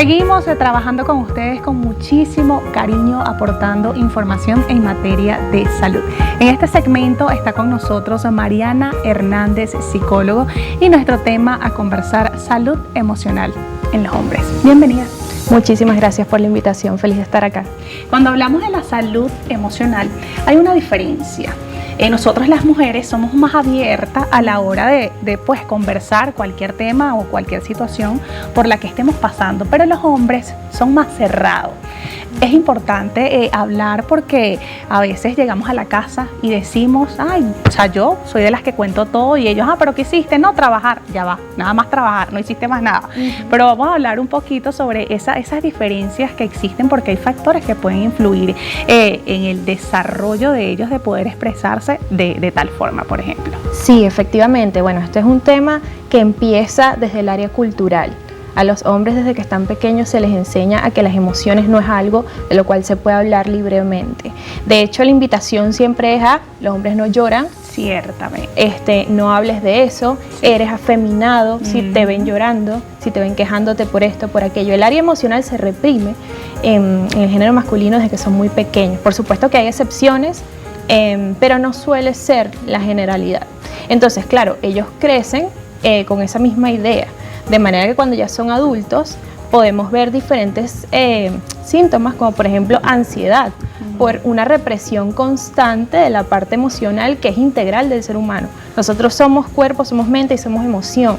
Seguimos trabajando con ustedes con muchísimo cariño, aportando información en materia de salud. En este segmento está con nosotros Mariana Hernández, psicólogo, y nuestro tema a conversar: salud emocional en los hombres. Bienvenida. Muchísimas gracias por la invitación, feliz de estar acá. Cuando hablamos de la salud emocional, hay una diferencia. Nosotros las mujeres somos más abiertas a la hora de conversar cualquier tema o cualquier situación por la que estemos pasando, pero los hombres son más cerrados. Es importante hablar porque a veces llegamos a la casa y decimos, yo soy de las que cuento todo, y ellos, pero ¿qué hiciste? No, trabajar, ya va, nada más trabajar, no hiciste más nada. Pero vamos a hablar un poquito sobre esas diferencias que existen, porque hay factores que pueden influir en el desarrollo de ellos de poder expresarse de tal forma, por ejemplo. Sí, efectivamente, bueno, este es un tema que empieza desde el área cultural. A los hombres desde que están pequeños se les enseña a que las emociones no es algo de lo cual se puede hablar libremente. De hecho, la invitación siempre es a: los hombres no lloran. Ciertamente. No hables de eso, sí. Eres afeminado si te ven llorando, si te ven quejándote por esto, por aquello. El área emocional se reprime en el género masculino desde que son muy pequeños. Por supuesto que hay excepciones, pero no suele ser la generalidad. Entonces, claro, ellos crecen con esa misma idea. De manera que cuando ya son adultos podemos ver diferentes síntomas, como por ejemplo ansiedad, por una represión constante de la parte emocional que es integral del ser humano. Nosotros somos cuerpo, somos mente y somos emoción.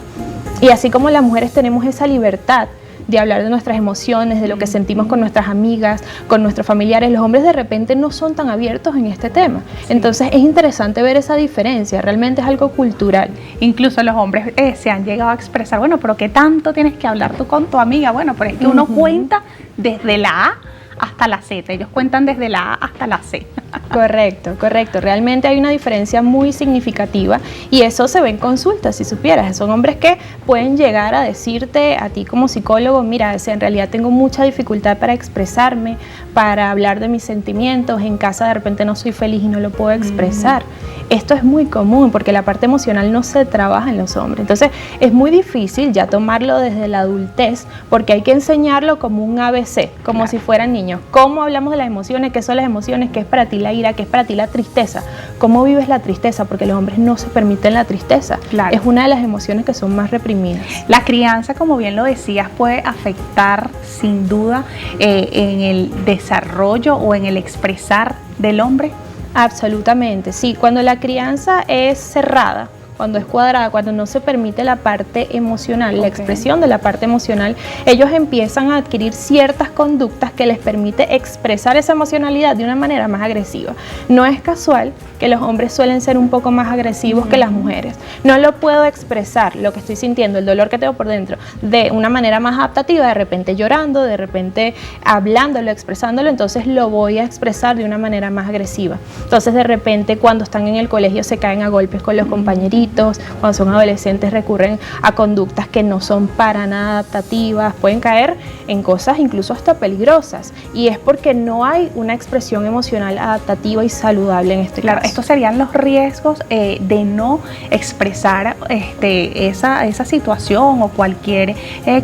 Y así como las mujeres tenemos esa libertad de hablar de nuestras emociones, de lo que sentimos con nuestras amigas, con nuestros familiares, los hombres de repente no son tan abiertos en este tema. Sí. Entonces es interesante ver esa diferencia, realmente es algo cultural. Incluso los hombres se han llegado a expresar, bueno, pero ¿qué tanto tienes que hablar tú con tu amiga? Bueno, pero es que uno cuenta desde la A hasta la Z, ellos cuentan desde la A hasta la C. Correcto, correcto. Realmente hay una diferencia muy significativa y eso se ve en consultas, si supieras. Son hombres que pueden llegar a decirte a ti como psicólogo: mira, en realidad tengo mucha dificultad para expresarme, para hablar de mis sentimientos, en casa de repente no soy feliz y no lo puedo expresar. Esto es muy común porque la parte emocional no se trabaja en los hombres. Entonces es muy difícil ya tomarlo desde la adultez, porque hay que enseñarlo como un ABC, como si fueran niños. ¿Cómo hablamos de las emociones? ¿Qué son las emociones? ¿Qué es para ti la ira? ¿Qué es para ti la tristeza? ¿Cómo vives la tristeza? Porque los hombres no se permiten la tristeza. Claro. Es una de las emociones que son más reprimidas. La crianza, como bien lo decías, puede afectar sin duda en el desarrollo o en el expresar del hombre. Absolutamente, sí. Cuando la crianza es cerrada, cuando es cuadrada, cuando no se permite la parte emocional, la expresión de la parte emocional, ellos empiezan a adquirir ciertas conductas que les permite expresar esa emocionalidad de una manera más agresiva. No es casual que los hombres suelen ser un poco más agresivos que las mujeres. No lo puedo expresar, lo que estoy sintiendo, el dolor que tengo por dentro, de una manera más adaptativa, de repente llorando, de repente hablándolo, expresándolo, entonces lo voy a expresar de una manera más agresiva. Entonces de repente cuando están en el colegio se caen a golpes con los compañeritos, cuando son adolescentes recurren a conductas que no son para nada adaptativas, pueden caer en cosas incluso hasta peligrosas, y es porque no hay una expresión emocional adaptativa y saludable en este caso. Estos serían los riesgos de no expresar esa situación o cualquier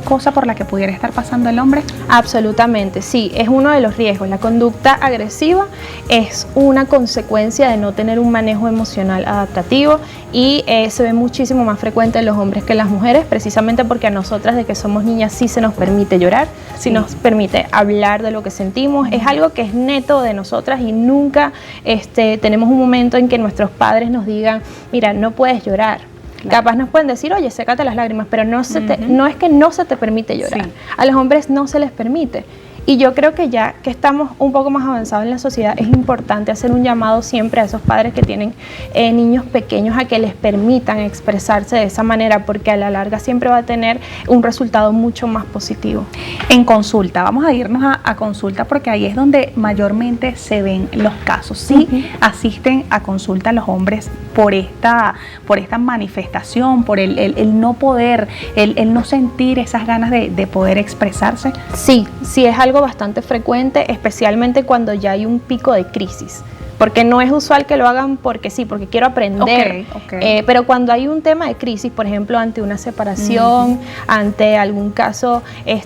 cosa por la que pudiera estar pasando el hombre. Absolutamente, sí, es uno de los riesgos. La conducta agresiva es una consecuencia de no tener un manejo emocional adaptativo, y se ve muchísimo más frecuente en los hombres que en las mujeres, precisamente porque a nosotras de que somos niñas sí se nos permite llorar, sí nos permite hablar de lo que sentimos. Es algo que es neto de nosotras y nunca tenemos un momento en que nuestros padres nos digan: mira, no puedes llorar. Claro. Capaz nos pueden decir: oye, sécate las lágrimas, pero no es que no se te permite llorar. Sí. A los hombres no se les permite. Y yo creo que ya que estamos un poco más avanzados en la sociedad, es importante hacer un llamado siempre a esos padres que tienen niños pequeños a que les permitan expresarse de esa manera, porque a la larga siempre va a tener un resultado mucho más positivo. En consulta, vamos a irnos a consulta, porque ahí es donde mayormente se ven los casos. Sí, asisten a consulta los hombres por esta manifestación, por el no poder, el no sentir esas ganas de poder expresarse. Sí, sí es algo bastante frecuente, especialmente cuando ya hay un pico de crisis. porque no es usual que lo hagan porque sí, porque quiero aprender. Pero cuando hay un tema de crisis, por ejemplo, ante una separación, ante algún caso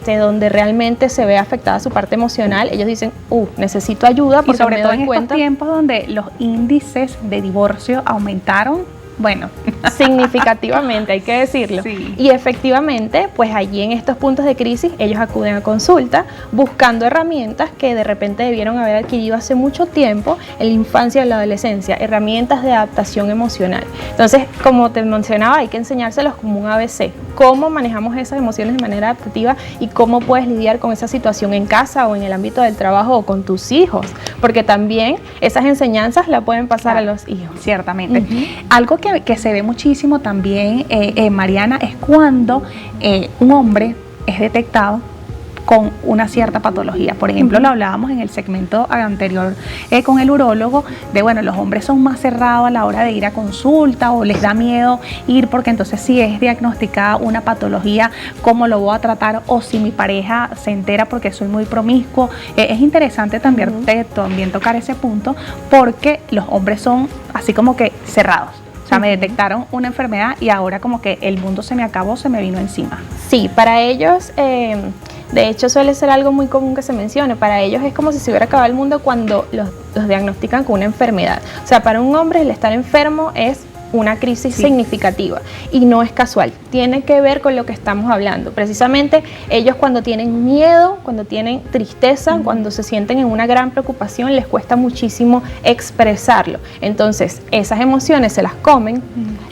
donde realmente se ve afectada su parte emocional, ellos dicen, necesito ayuda, porque y sobre me todo doy en cuenta. Estos tiempos donde los índices de divorcio aumentaron, bueno, significativamente, hay que decirlo. Sí. Y efectivamente, pues allí en estos puntos de crisis, ellos acuden a consulta buscando herramientas que de repente debieron haber adquirido hace mucho tiempo en la infancia y en la adolescencia, herramientas de adaptación emocional. Entonces, como te mencionaba, hay que enseñárselos como un ABC, cómo manejamos esas emociones de manera adaptativa y cómo puedes lidiar con esa situación en casa o en el ámbito del trabajo o con tus hijos, porque también esas enseñanzas la pueden pasar a los hijos. Ciertamente. Algo que se ve muchísimo también, Mariana, es cuando un hombre es detectado con una cierta patología. Por ejemplo, lo hablábamos en el segmento anterior con el urólogo, de bueno, los hombres son más cerrados a la hora de ir a consulta o les da miedo ir, porque entonces si es diagnosticada una patología, ¿cómo lo voy a tratar? O si mi pareja se entera porque soy muy promiscuo. Es interesante también tocar ese punto, porque los hombres son así como que cerrados. O sea, me detectaron una enfermedad y ahora como que el mundo se me acabó, se me vino encima. Sí, para ellos, de hecho suele ser algo muy común que se mencione, para ellos es como si se hubiera acabado el mundo cuando los diagnostican con una enfermedad. O sea, para un hombre el estar enfermo es una crisis significativa y no es casual, tiene que ver con lo que estamos hablando. Precisamente ellos cuando tienen miedo, cuando tienen tristeza, cuando se sienten en una gran preocupación, les cuesta muchísimo expresarlo. Entonces esas emociones se las comen,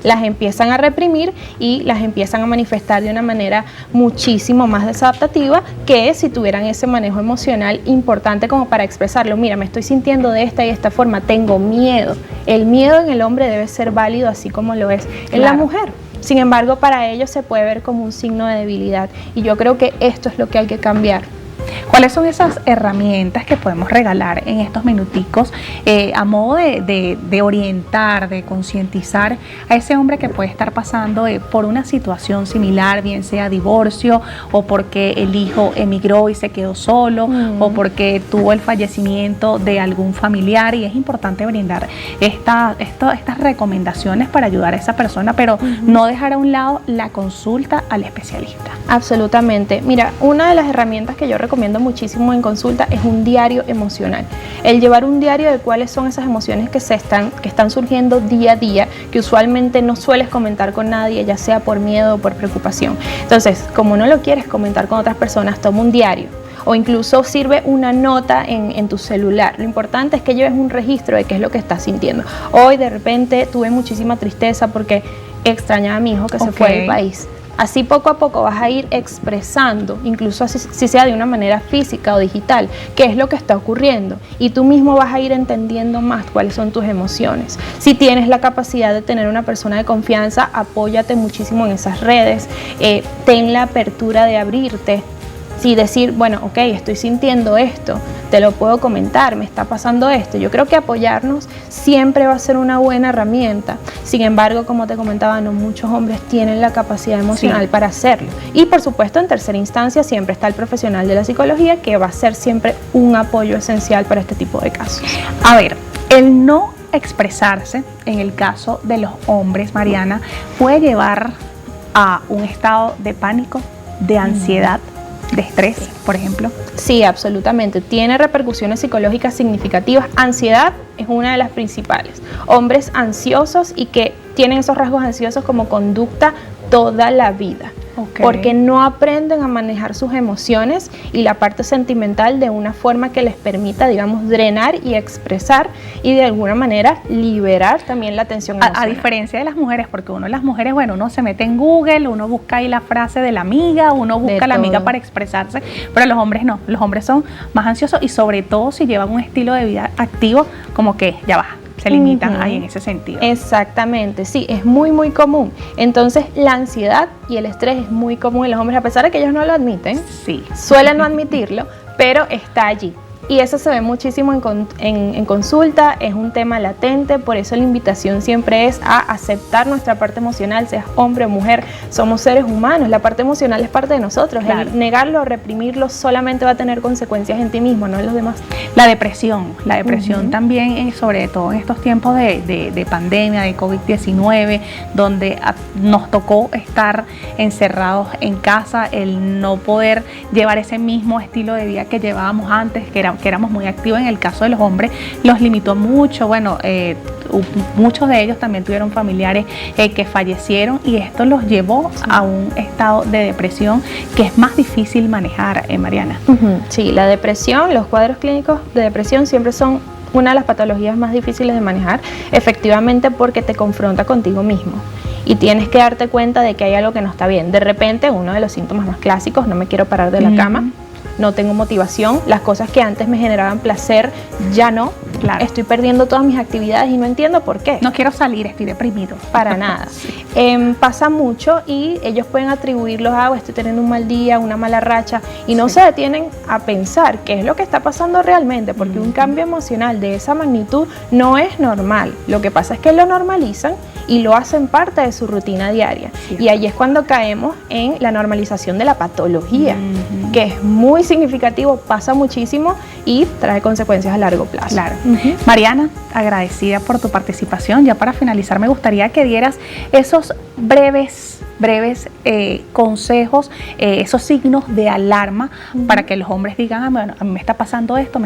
las empiezan a reprimir y las empiezan a manifestar de una manera muchísimo más desadaptativa que si tuvieran ese manejo emocional importante como para expresarlo. Mira, me estoy sintiendo de esta y esta forma, tengo miedo. El miedo en el hombre debe ser válido así como lo es en la mujer. Sin embargo, para ellos se puede ver como un signo de debilidad y yo creo que esto es lo que hay que cambiar. ¿Cuáles son esas herramientas que podemos regalar en estos minuticos a modo de orientar, de concientizar a ese hombre que puede estar pasando por una situación similar, bien sea divorcio o porque el hijo emigró y se quedó solo o porque tuvo el fallecimiento de algún familiar? Y es importante brindar estas recomendaciones para ayudar a esa persona, pero no dejar a un lado la consulta al especialista. Absolutamente. Mira, una de las herramientas que yo recomiendo muchísimo en consulta es un diario emocional. El llevar un diario de cuáles son esas emociones que están surgiendo día a día, que usualmente no sueles comentar con nadie, ya sea por miedo o por preocupación. Entonces, como no lo quieres comentar con otras personas, toma un diario. O incluso sirve una nota en tu celular. Lo importante es que lleves un registro de qué es lo que estás sintiendo. Hoy de repente tuve muchísima tristeza porque extrañaba a mi hijo que se fue del país. Así poco a poco vas a ir expresando, incluso si sea de una manera física o digital, qué es lo que está ocurriendo. Y tú mismo vas a ir entendiendo más cuáles son tus emociones. Si tienes la capacidad de tener una persona de confianza, apóyate muchísimo en esas redes. Ten la apertura de abrirte. Sí, decir, bueno, ok, estoy sintiendo esto, te lo puedo comentar, me está pasando esto. Yo creo que apoyarnos siempre va a ser una buena herramienta. Sin embargo, como te comentaba, no muchos hombres tienen la capacidad emocional para hacerlo. Y por supuesto, en tercera instancia, siempre está el profesional de la psicología, que va a ser siempre un apoyo esencial para este tipo de casos. A ver, el no expresarse, en el caso de los hombres, Mariana, puede llevar a un estado de pánico, de ansiedad, de estrés, por ejemplo. Sí, absolutamente. Tiene repercusiones psicológicas significativas. Ansiedad es una de las principales. Hombres ansiosos y que tienen esos rasgos ansiosos como conducta toda la vida. Porque no aprenden a manejar sus emociones y la parte sentimental de una forma que les permita, digamos, drenar y expresar y de alguna manera liberar también la tensión emocional. A diferencia de las mujeres, porque las mujeres, bueno, uno se mete en Google, uno busca ahí la frase de la amiga, uno busca a la amiga para expresarse, pero los hombres no, los hombres son más ansiosos y sobre todo si llevan un estilo de vida activo, como que ya va. Se limitan ahí en ese sentido. Exactamente, sí, es muy muy común. Entonces la ansiedad y el estrés es muy común en los hombres, a pesar de que ellos no lo admiten, suelen no admitirlo, pero está allí. Y eso se ve muchísimo en consulta, es un tema latente, por eso la invitación siempre es a aceptar nuestra parte emocional, seas hombre o mujer, somos seres humanos, la parte emocional es parte de nosotros, claro. Negarlo, reprimirlo solamente va a tener consecuencias en ti mismo, no en los demás. La depresión también, sobre todo en estos tiempos de pandemia, de COVID-19, donde nos tocó estar encerrados en casa, el no poder llevar ese mismo estilo de vida que llevábamos antes, que éramos muy activos. En el caso de los hombres los limitó mucho, bueno, muchos de ellos también tuvieron familiares que fallecieron y esto los llevó a un estado de depresión que es más difícil manejar, Mariana. Sí, la depresión, los cuadros clínicos de depresión siempre son una de las patologías más difíciles de manejar, efectivamente porque te confronta contigo mismo y tienes que darte cuenta de que hay algo que no está bien. De repente, uno de los síntomas más clásicos, no me quiero parar de la cama, no tengo motivación, las cosas que antes me generaban placer ya no, claro. Estoy perdiendo todas mis actividades y no entiendo por qué. No quiero salir, estoy deprimido. Para nada. Pasa mucho y ellos pueden atribuirlos a estoy teniendo un mal día, una mala racha y no se detienen a pensar qué es lo que está pasando realmente, porque un cambio emocional de esa magnitud no es normal. Lo que pasa es que lo normalizan y lo hacen parte de su rutina diaria. Y ahí es cuando caemos en la normalización de la patología, que es muy significativo, pasa muchísimo y trae consecuencias a largo plazo. Claro. Mariana, agradecida por tu participación. Ya para finalizar, me gustaría que dieras esos breves consejos, esos signos de alarma para que los hombres digan, bueno, a mí me está pasando esto,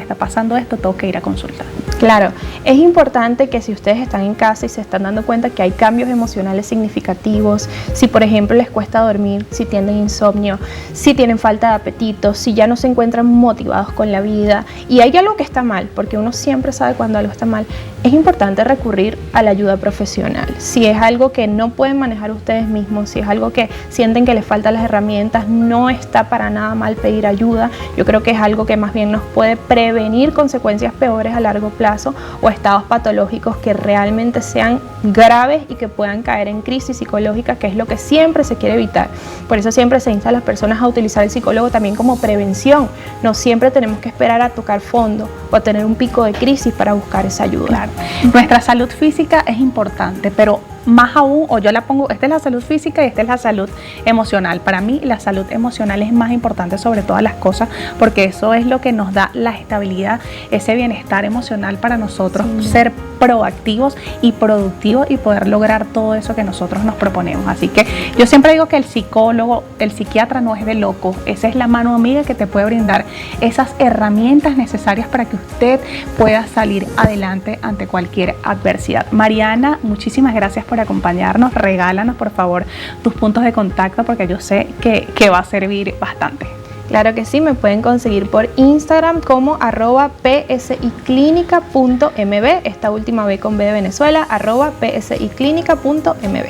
tengo que ir a consultar. Claro, es importante que si ustedes están en casa y se están dando cuenta que hay cambios emocionales significativos, si por ejemplo les cuesta dormir, si tienen insomnio, si tienen falta de apetito, si ya no se encuentran motivados con la vida y hay algo que está mal, porque uno siempre sabe cuando algo está mal, es importante recurrir a la ayuda profesional. Si es algo que no pueden manejar ustedes mismos, si es algo que sienten que les faltan las herramientas, no está para nada mal pedir ayuda. Yo creo que es algo que más bien nos puede prevenir consecuencias peores a largo plazo o estados patológicos que realmente sean graves y que puedan caer en crisis psicológica, que es lo que siempre se quiere evitar. Por eso siempre se insta a las personas a utilizar el psicólogo también como prevención. No siempre tenemos que esperar a tocar fondo o a tener un pico de crisis para buscar esa ayuda. Claro. Nuestra salud física es importante, pero más aún, o yo la pongo, esta es la salud física y esta es la salud emocional. Para mí la salud emocional es más importante sobre todas las cosas, porque eso es lo que nos da la estabilidad, ese bienestar emocional para nosotros, ser proactivos y productivos y poder lograr todo eso que nosotros nos proponemos. Así que yo siempre digo que el psicólogo, el psiquiatra no es de loco, esa es la mano amiga que te puede brindar esas herramientas necesarias para que usted pueda salir adelante ante cualquier adversidad. Mariana, muchísimas gracias por acompañarnos. Regálanos por favor tus puntos de contacto, porque yo sé que va a servir bastante. Claro que sí, me pueden conseguir por Instagram como @psiclinica.mb, esta última B con B de Venezuela, @psiclinica.mb.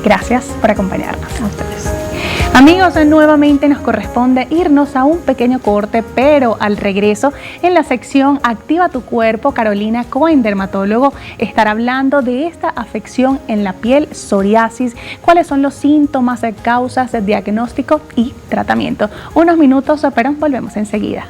Gracias por acompañarnos. A ustedes. Amigos, nuevamente nos corresponde irnos a un pequeño corte, pero al regreso, en la sección Activa tu Cuerpo, Carolina Cohen, dermatólogo, estará hablando de esta afección en la piel, psoriasis, cuáles son los síntomas, causas, diagnóstico y tratamiento. Unos minutos, pero volvemos enseguida.